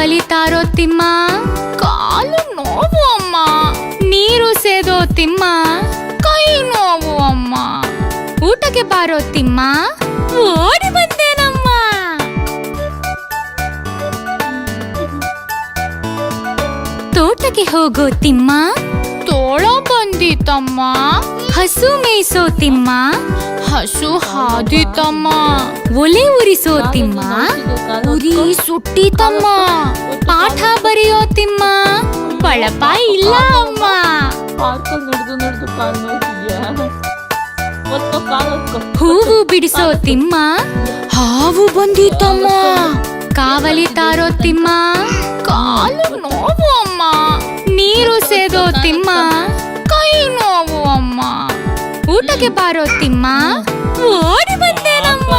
ಕಾವಲಿತಾರೋ ತಿಮ್ಮ, ಕಾಲು ನೋವು ಅಮ್ಮ. ನೀರು ಸೇದೋ ತಿಮ್ಮ, ಕೈ ನೋವು ಅಮ್ಮ. ಊಟಕ್ಕೆ ಬಾರೋ ತಿಮ್ಮ, ಓಡಿ ಬಂದೇನಮ್ಮ. ತೋಟಕ್ಕೆ ಹೋಗೋ ತಿಮ್ಮ, ತೋಳ ಬಂದಿತಮ್ಮ. ಹಸು ಮೇಯಿಸೋ ತಿಮ್ಮ, ಹಸು ಹಾದಿತಮ್ಮ. ಒಲೆ ಉರಿಸೋ ತಿಮ್ಮ, ಉರಿ ಸುಟ್ಟಿತಮ್ಮ. ಪಾಠ ಬರೆಯೋ ತಿಮ್ಮ, ಬಳಪ ಇಲ್ಲ ಅಮ್ಮ. ಹೂವು ಬಿಡಿಸೋ ತಿಮ್ಮ, ಹಾವು ಬಂದಿತಮ್ಮ. ಕಾವಲಿತಾರೋ ತಿಮ್ಮ, ಕಾಲು ನೋವು ಅಮ್ಮ. ನೀರು ಸೇದೋ ತಿಮ್ಮ, ಕೈ ನೋವು ಅಮ್ಮ. ಊಟಕ್ಕೆ ಬಾರೋ ತಿಮ್ಮ, ಓಡಿ ಬಂದೇನಮ್ಮ.